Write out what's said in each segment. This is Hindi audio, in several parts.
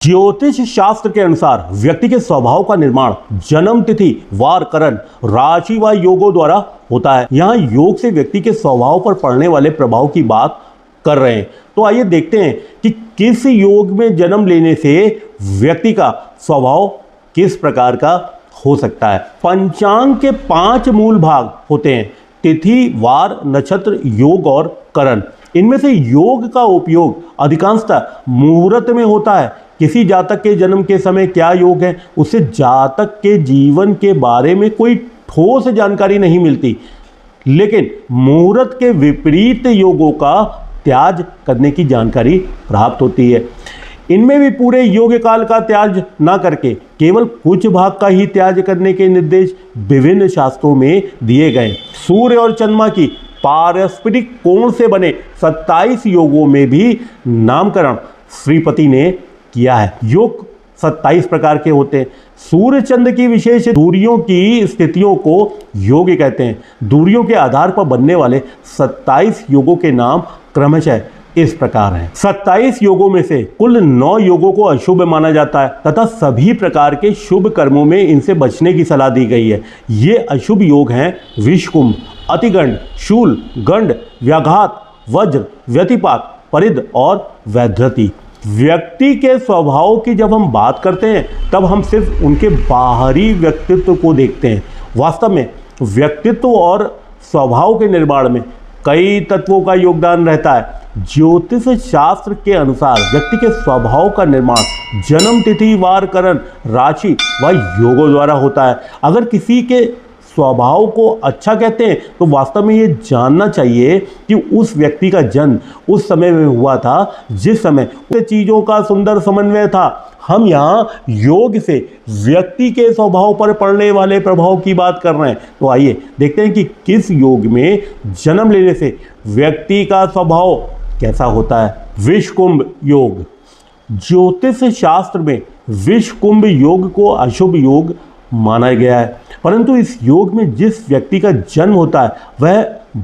ज्योतिष शास्त्र के अनुसार व्यक्ति के स्वभाव का निर्माण जन्म तिथि वार करण राशि व योगों द्वारा होता है। यहाँ योग से व्यक्ति के स्वभाव पर पड़ने वाले प्रभाव की बात कर रहे हैं। तो आइए देखते हैं कि किस योग में जन्म लेने से व्यक्ति का स्वभाव किस प्रकार का हो सकता है। पंचांग के 5 मूल भाग होते हैं: तिथि, वार, नक्षत्र, योग और करण। इनमें से योग का उपयोग अधिकांशतः मुहूर्त में होता है। किसी जातक के जन्म के समय क्या योग है, उससे जातक के जीवन के बारे में कोई ठोस जानकारी नहीं मिलती, लेकिन मुहूर्त के विपरीत योगों का त्याग करने की जानकारी प्राप्त होती है। इनमें भी पूरे योग काल का त्याग न करके केवल कुछ भाग का ही त्याग करने के निर्देश विभिन्न शास्त्रों में दिए गए। सूर्य और चंद्रमा की पारस्परिक कोण से बने 27 योगों में भी नामकरण श्रीपति ने किया है। योग 27 प्रकार के होते हैं। सूर्य चंद्र की विशेष दूरियों की स्थितियों को योग कहते हैं। दूरियों के आधार पर बनने वाले 27 योगों के नाम क्रमशः इस प्रकार हैं। 27 योगों में से कुल 9 योगों को अशुभ माना जाता है तथा सभी प्रकार के शुभ कर्मों में इनसे बचने की सलाह दी गई है। ये अशुभ योग हैं: विषकुंभ, अतिगंड, शूल, गंड, व्याघात, वज्र, व्यतिपात, परिध और वैधृति। व्यक्ति के स्वभाव की जब हम बात करते हैं तब हम सिर्फ उनके बाहरी व्यक्तित्व को देखते हैं। वास्तव में व्यक्तित्व और स्वभाव के निर्माण में कई तत्वों का योगदान रहता है। ज्योतिष शास्त्र के अनुसार व्यक्ति के स्वभाव का निर्माण जन्म तिथि, वार, करण, राशि व योगों द्वारा होता है। अगर किसी के स्वभाव को अच्छा कहते हैं तो वास्तव में ये जानना चाहिए कि उस व्यक्ति का जन्म उस समय में हुआ था जिस समय चीज़ों का सुंदर समन्वय था। हम यहाँ योग से व्यक्ति के स्वभाव पर पड़ने वाले प्रभाव की बात कर रहे हैं। तो आइए देखते हैं कि किस योग में जन्म लेने से व्यक्ति का स्वभाव कैसा होता है। विषकुंभ योग। ज्योतिष शास्त्र में विषकुंभ योग को अशुभ योग माना गया है, परंतु इस योग में जिस व्यक्ति का जन्म होता है वह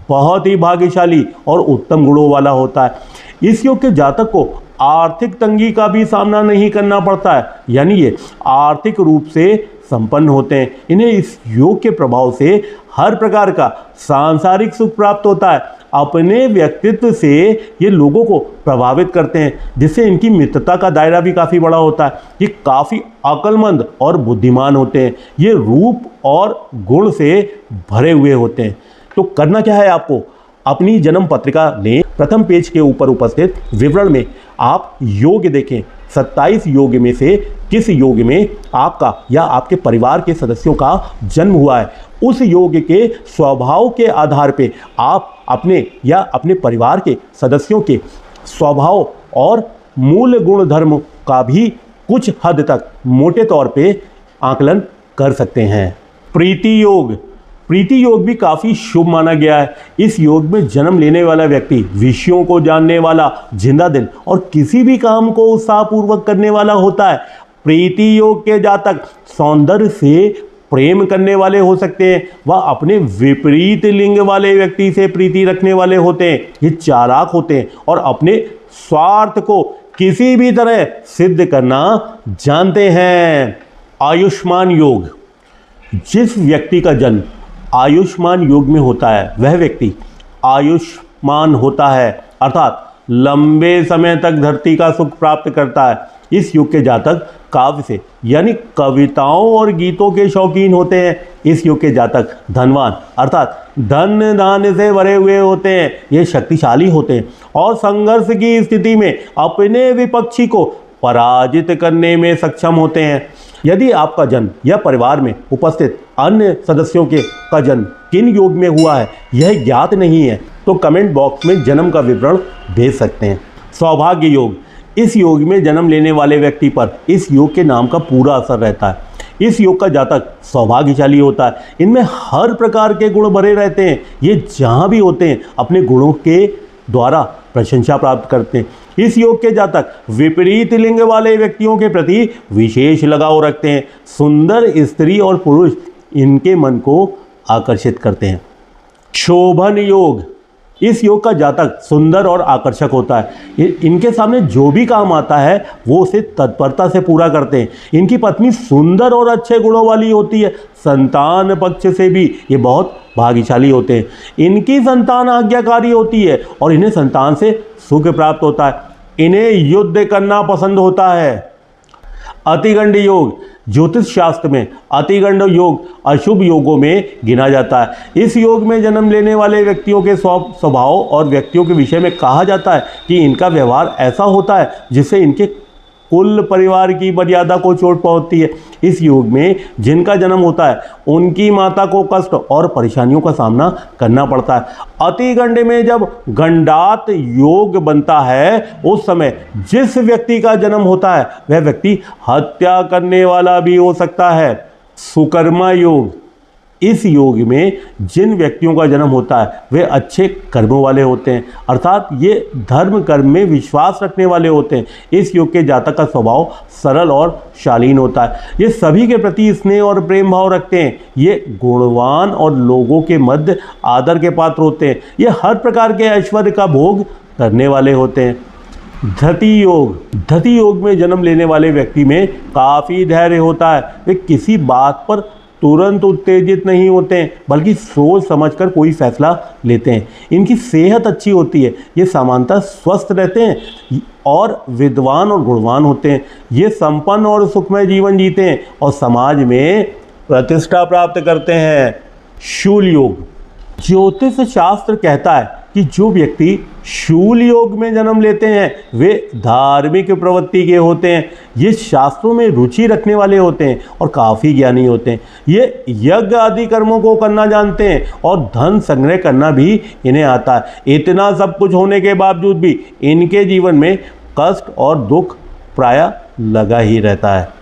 बहुत ही भाग्यशाली और उत्तम गुणों वाला होता है। इस योग के जातक को आर्थिक तंगी का भी सामना नहीं करना पड़ता है, यानी ये आर्थिक रूप से संपन्न होते हैं। इन्हें इस योग के प्रभाव से हर प्रकार का सांसारिक सुख प्राप्त होता है। अपने व्यक्तित्व से ये लोगों को प्रभावित करते हैं, जिससे इनकी मित्रता का दायरा भी काफ़ी बड़ा होता है। ये काफ़ी अक्लमंद और बुद्धिमान होते हैं। ये रूप और गुण से भरे हुए होते हैं। तो करना क्या है आपको, अपनी जन्म पत्रिका लें, प्रथम पेज के ऊपर उपस्थित विवरण में आप योग देखें। 27 योग में से किस योग में आपका या आपके परिवार के सदस्यों का जन्म हुआ है, उस योग के स्वभाव के आधार पे आप अपने या अपने परिवार के सदस्यों के स्वभाव और मूल गुण धर्म का भी कुछ हद तक मोटे तौर पे आकलन कर सकते हैं। प्रीति योग। प्रीति योग भी काफ़ी शुभ माना गया है। इस योग में जन्म लेने वाला व्यक्ति विषयों को जानने वाला, जिंदा दिल और किसी भी काम को उत्साहपूर्वक करने वाला होता है। प्रीति योग के जातक सौंदर्य से प्रेम करने वाले हो सकते हैं। वह अपने विपरीत लिंग वाले व्यक्ति से प्रीति रखने वाले होते हैं। ये चालाक होते हैं और अपने स्वार्थ को किसी भी तरह सिद्ध करना जानते हैं। आयुष्मान योग। जिस व्यक्ति का जन्म आयुष्मान योग में होता है वह व्यक्ति आयुष्मान होता है, अर्थात लंबे समय तक धरती का सुख प्राप्त करता है। इस युग के जातक काव्य से यानी कविताओं और गीतों के शौकीन होते हैं। इस युग के जातक धनवान अर्थात धन धान्य से भरे हुए होते हैं। ये शक्तिशाली होते हैं और संघर्ष की स्थिति में अपने विपक्षी को पराजित करने में सक्षम होते हैं। यदि आपका जन्म या परिवार में उपस्थित अन्य सदस्यों के का जन्म किन योग में हुआ है यह ज्ञात नहीं है तो कमेंट बॉक्स में जन्म का विवरण भेज सकते हैं। सौभाग्य योग। इस योग में जन्म लेने वाले व्यक्ति पर इस योग के नाम का पूरा असर रहता है। इस योग का जातक सौभाग्यशाली होता है। इनमें हर प्रकार के गुण भरे रहते हैं। ये जहाँ भी होते हैं अपने गुणों के द्वारा प्रशंसा प्राप्त करते हैं। इस योग के जातक विपरीत लिंग वाले व्यक्तियों के प्रति विशेष लगाव रखते हैं। सुंदर स्त्री और पुरुष इनके मन को आकर्षित करते हैं। शोभन योग। इस योग का जातक सुंदर और आकर्षक होता है। इनके सामने जो भी काम आता है वो उसे तत्परता से पूरा करते हैं। इनकी पत्नी सुंदर और अच्छे गुणों वाली होती है। संतान पक्ष से भी ये बहुत भाग्यशाली होते हैं। इनकी संतान आज्ञाकारी होती है और इन्हें संतान से सुख प्राप्त होता है। इन्हें युद्ध करना पसंद होता है। अतिगंड योग, ज्योतिष शास्त्र में अतिगंड योग अशुभ योगों में गिना जाता है। इस योग में जन्म लेने वाले व्यक्तियों के स्वभाव और व्यक्तियों के विषय में कहा जाता है कि इनका व्यवहार ऐसा होता है जिससे इनके कुल परिवार की मर्यादा को चोट पहुंचती है। इस योग में जिनका जन्म होता है उनकी माता को कष्ट और परेशानियों का सामना करना पड़ता है। अतिगंड में जब गंडात योग बनता है उस समय जिस व्यक्ति का जन्म होता है वह व्यक्ति हत्या करने वाला भी हो सकता है। सुकर्मा योग, इस योग में जिन व्यक्तियों का जन्म होता है वे अच्छे कर्मों वाले होते हैं, अर्थात ये धर्म कर्म में विश्वास रखने वाले होते हैं। इस योग के जातक का स्वभाव सरल और शालीन होता है। ये सभी के प्रति स्नेह और प्रेम भाव रखते हैं। ये गुणवान और लोगों के मध्य आदर के पात्र होते हैं। ये हर प्रकार के ऐश्वर्य का भोग करने वाले होते हैं। धति योग, धति योग में जन्म लेने वाले व्यक्ति में काफ़ी धैर्य होता है। वे किसी बात पर तुरंत उत्तेजित नहीं होते हैं बल्कि सोच समझकर कोई फैसला लेते हैं। इनकी सेहत अच्छी होती है। ये सामान्यतः स्वस्थ रहते हैं और विद्वान और गुणवान होते हैं। ये संपन्न और सुखमय जीवन जीते हैं और समाज में प्रतिष्ठा प्राप्त करते हैं। शूल योग, ज्योतिष शास्त्र कहता है कि जो व्यक्ति शूल योग में जन्म लेते हैं वे धार्मिक प्रवृत्ति के होते हैं। ये शास्त्रों में रुचि रखने वाले होते हैं और काफ़ी ज्ञानी होते हैं। ये यज्ञ आदि कर्मों को करना जानते हैं और धन संग्रह करना भी इन्हें आता है। इतना सब कुछ होने के बावजूद भी इनके जीवन में कष्ट और दुख प्रायः लगा ही रहता है।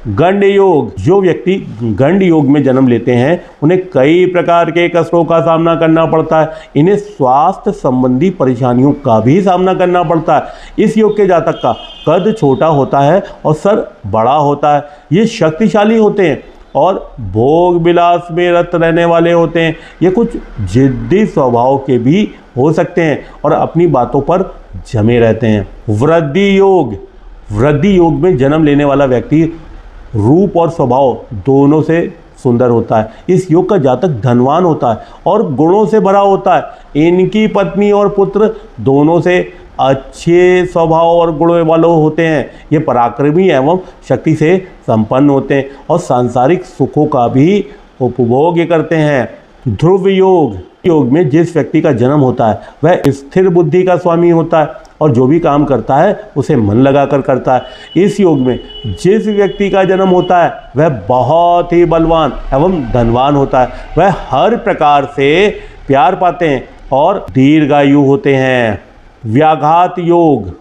गंड योग, जो व्यक्ति गंड योग में जन्म लेते हैं उन्हें कई प्रकार के कष्टों का सामना करना पड़ता है। इन्हें स्वास्थ्य संबंधी परेशानियों का भी सामना करना पड़ता है। इस योग के जातक का कद छोटा होता है और सर बड़ा होता है। ये शक्तिशाली होते हैं और भोग विलास में रत रहने वाले होते हैं। ये कुछ जिद्दी स्वभाव के भी हो सकते हैं और अपनी बातों पर जमे रहते हैं। वृद्धि योग, वृद्धि योग में जन्म लेने वाला व्यक्ति रूप और स्वभाव दोनों से सुंदर होता है। इस योग का जातक धनवान होता है और गुणों से भरा होता है। इनकी पत्नी और पुत्र दोनों से अच्छे स्वभाव और गुणों वाले होते हैं। ये पराक्रमी एवं शक्ति से संपन्न होते हैं और सांसारिक सुखों का भी उपभोग करते हैं। ध्रुव योग, योग में जिस व्यक्ति का जन्म होता है वह स्थिर बुद्धि का स्वामी होता है और जो भी काम करता है उसे मन लगाकर करता है। इस योग में जिस व्यक्ति का जन्म होता है वह बहुत ही बलवान एवं धनवान होता है। वह हर प्रकार से प्यार पाते हैं और दीर्घायु होते हैं। व्याघात योग,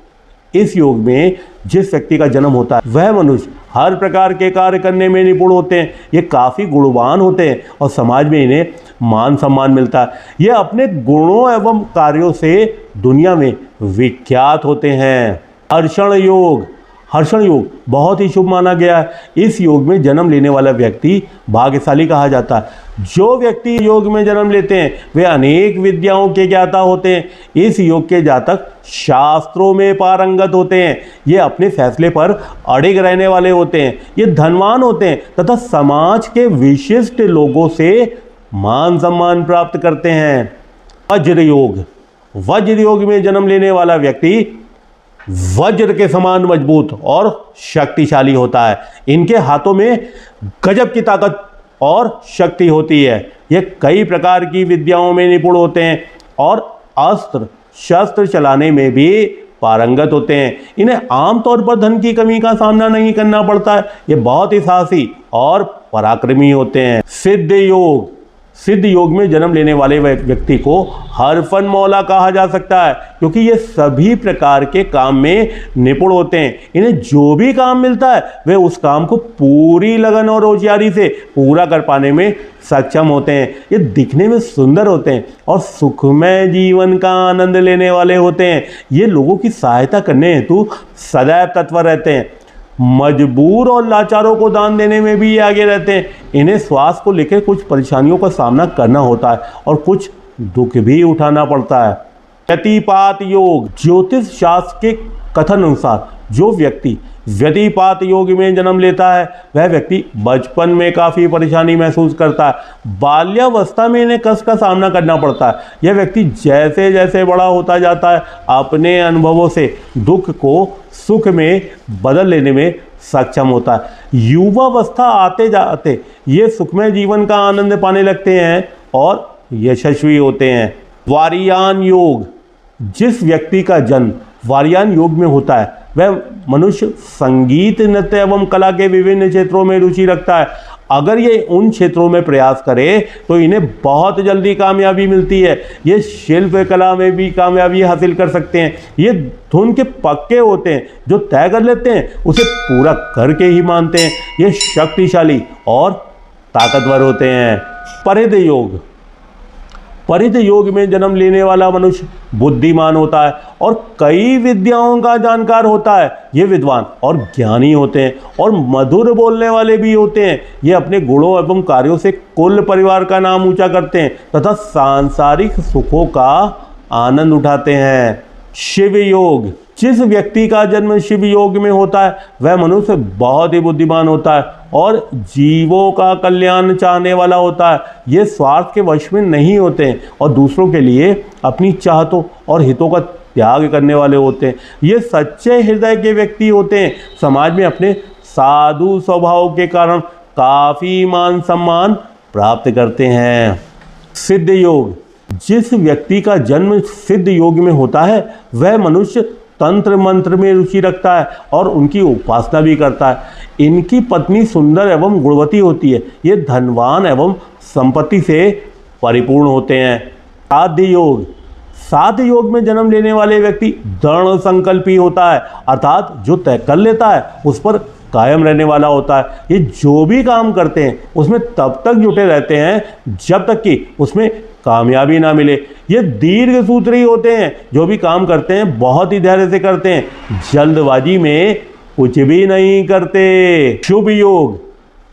इस योग में जिस व्यक्ति का जन्म होता है वह मनुष्य हर प्रकार के कार्य करने में निपुण होते हैं। ये काफ़ी गुणवान होते हैं और समाज में इन्हें मान सम्मान मिलता है। ये अपने गुणों एवं कार्यों से दुनिया में विख्यात होते हैं। हर्षण योग, हर्षण योग बहुत ही शुभ माना गया है। इस योग में जन्म लेने वाला व्यक्ति भाग्यशाली कहा जाता है। जो व्यक्ति योग में जन्म लेते हैं वे अनेक विद्याओं के ज्ञाता होते हैं। इस योग के जातक शास्त्रों में पारंगत होते हैं। ये अपने फैसले पर अड़िग रहने वाले होते हैं। ये धनवान होते हैं तथा समाज के विशिष्ट लोगों से मान सम्मान प्राप्त करते हैं। वज्र योग, वज्र योग में जन्म लेने वाला व्यक्ति वज्र के समान मजबूत और शक्तिशाली होता है। इनके हाथों में गजब की ताकत और शक्ति होती है। ये कई प्रकार की विद्याओं में निपुण होते हैं और अस्त्र शस्त्र चलाने में भी पारंगत होते हैं। इन्हें आमतौर पर धन की कमी का सामना नहीं करना पड़ता है। ये बहुत ही साहसी और पराक्रमी होते हैं। सिद्ध योग, सिद्ध योग में जन्म लेने वाले व्यक्ति को हरफन मौला कहा जा सकता है क्योंकि ये सभी प्रकार के काम में निपुण होते हैं। इन्हें जो भी काम मिलता है वे उस काम को पूरी लगन और होशियारी से पूरा कर पाने में सक्षम होते हैं। ये दिखने में सुंदर होते हैं और सुखमय जीवन का आनंद लेने वाले होते हैं। ये लोगों की सहायता करने हेतु सदैव तत्पर रहते हैं। मजबूर और लाचारों को दान देने में भी ये आगे रहते हैं। इन्हें स्वास्थ्य को लेकर कुछ परेशानियों का सामना करना होता है और कुछ दुख भी उठाना पड़ता है। व्यतिपात योग, ज्योतिष शास्त्र के कथन अनुसार जो व्यक्ति व्यतिपात योग में जन्म लेता है वह व्यक्ति बचपन में काफ़ी परेशानी महसूस करता है। बाल्यावस्था में इन्हें कष्ट का सामना करना पड़ता है। यह व्यक्ति जैसे जैसे बड़ा होता जाता है अपने अनुभवों से दुख को सुख में बदल लेने में सक्षम होता है। युवावस्था आते जाते ये सुखमय जीवन का आनंद पाने लगते हैं और यशस्वी होते हैं। वारियान योग, जिस व्यक्ति का जन्म वारियान योग में होता है वह मनुष्य संगीत, नृत्य एवं कला के विभिन्न क्षेत्रों में रुचि रखता है। अगर ये उन क्षेत्रों में प्रयास करे तो इन्हें बहुत जल्दी कामयाबी मिलती है। ये शिल्प कला में भी कामयाबी हासिल कर सकते हैं। ये धुन के पक्के होते हैं, जो तय कर लेते हैं उसे पूरा करके ही मानते हैं। ये शक्तिशाली और ताकतवर होते हैं। परिध योग, परिध योग में जन्म लेने वाला मनुष्य बुद्धिमान होता है और कई विद्याओं का जानकार होता है। ये विद्वान और ज्ञानी होते हैं और मधुर बोलने वाले भी होते हैं। ये अपने गुणों एवं कार्यों से कुल परिवार का नाम ऊंचा करते हैं तथा सांसारिक सुखों का आनंद उठाते हैं। शिव योग, जिस व्यक्ति का जन्म शिव योग में होता है वह मनुष्य बहुत ही बुद्धिमान होता है और जीवों का कल्याण चाहने वाला होता है। ये स्वार्थ के वश में नहीं होते हैं और दूसरों के लिए अपनी चाहतों और हितों का त्याग करने वाले होते हैं। ये सच्चे हृदय के व्यक्ति होते हैं। समाज में अपने साधु स्वभाव के कारण काफ़ी मान सम्मान प्राप्त करते हैं। सिद्ध योग, जिस व्यक्ति का जन्म सिद्ध योग में होता है वह मनुष्य तंत्र मंत्र में रुचि रखता है और उनकी उपासना भी करता है। इनकी पत्नी सुंदर एवं गुणवती होती है। ये धनवान एवं संपत्ति से परिपूर्ण होते हैं। साध्य योग, साध्य योग में जन्म लेने वाले व्यक्ति दृढ़ संकल्पी होता है, अर्थात जो तय कर लेता है उस पर कायम रहने वाला होता है। ये जो भी काम करते हैं उसमें तब तक जुटे रहते हैं जब तक कि उसमें कामयाबी ना मिले। ये दीर्घ सूत्री होते हैं, जो भी काम करते हैं बहुत ही धैर्य से करते हैं, जल्दबाजी में कुछ भी नहीं करते। शुभ योग,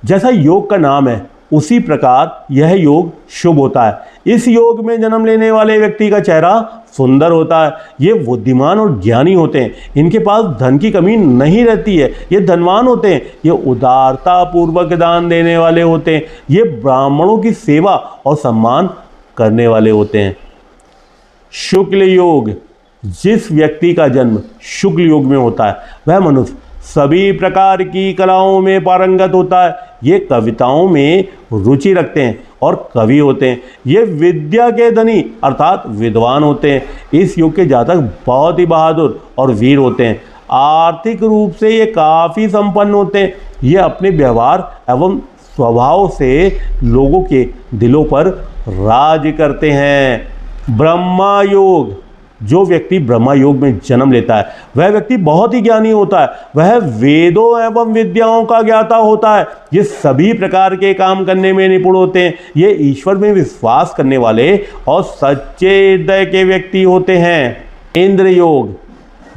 जैसा योग का नाम है उसी प्रकार यह योग शुभ होता है। इस योग में जन्म लेने वाले व्यक्ति का चेहरा सुंदर होता है। ये बुद्धिमान और ज्ञानी होते हैं। इनके पास धन की कमी नहीं रहती है। ये धनवान होते हैं। ये उदारता पूर्वक दान देने वाले होते हैं। ये ब्राह्मणों की सेवा और सम्मान करने वाले होते हैं। शुक्ल योग, जिस व्यक्ति का जन्म शुक्ल योग में होता है वह मनुष्य सभी प्रकार की कलाओं में पारंगत होता है। ये कविताओं में रुचि रखते हैं और कवि होते हैं। ये विद्या के धनी अर्थात विद्वान होते हैं। इस युग के जातक बहुत ही बहादुर और वीर होते हैं। आर्थिक रूप से ये काफ़ी संपन्न होते हैं। ये अपने व्यवहार एवं स्वभाव से लोगों के दिलों पर राज करते हैं। ब्रह्मा योग, जो व्यक्ति ब्रह्मा योग में जन्म लेता है वह व्यक्ति बहुत ही ज्ञानी होता है। वह वेदों एवं विद्याओं का ज्ञाता होता है। ये सभी प्रकार के काम करने में निपुण होते हैं। ये ईश्वर में विश्वास करने वाले और सच्चे हृदय के व्यक्ति होते हैं। इंद्र योग,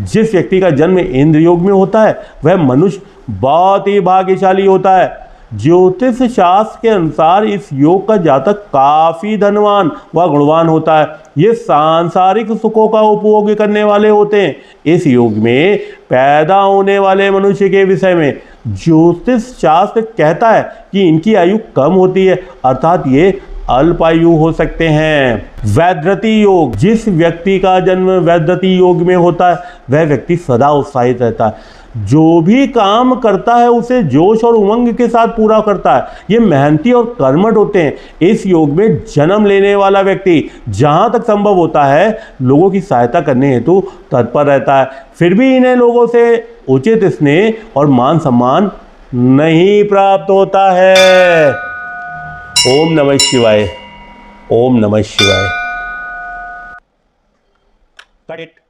जिस व्यक्ति का जन्म इंद्र योग में होता है वह मनुष्य बहुत ही भाग्यशाली होता है। ज्योतिष शास्त्र के अनुसार इस योग का जातक काफ़ी धनवान व गुणवान होता है। ये सांसारिक सुखों का उपभोग करने वाले होते हैं। इस योग में पैदा होने वाले मनुष्य के विषय में ज्योतिष शास्त्र कहता है कि इनकी आयु कम होती है, अर्थात ये अल्पायु हो सकते हैं। वैधृति योग, जिस व्यक्ति का जन्म वैधृति योग में होता है वह व्यक्ति सदा उत्साहित रहता है। जो भी काम करता है उसे जोश और उमंग के साथ पूरा करता है। ये मेहनती और कर्मठ होते हैं। इस योग में जन्म लेने वाला व्यक्ति जहाँ तक संभव होता है लोगों की सहायता करने हेतु तत्पर रहता है। फिर भी इन्हें लोगों से उचित स्नेह और मान सम्मान नहीं प्राप्त होता है। ओम नमः शिवाय। ओम नमः शिवाय। Cut it.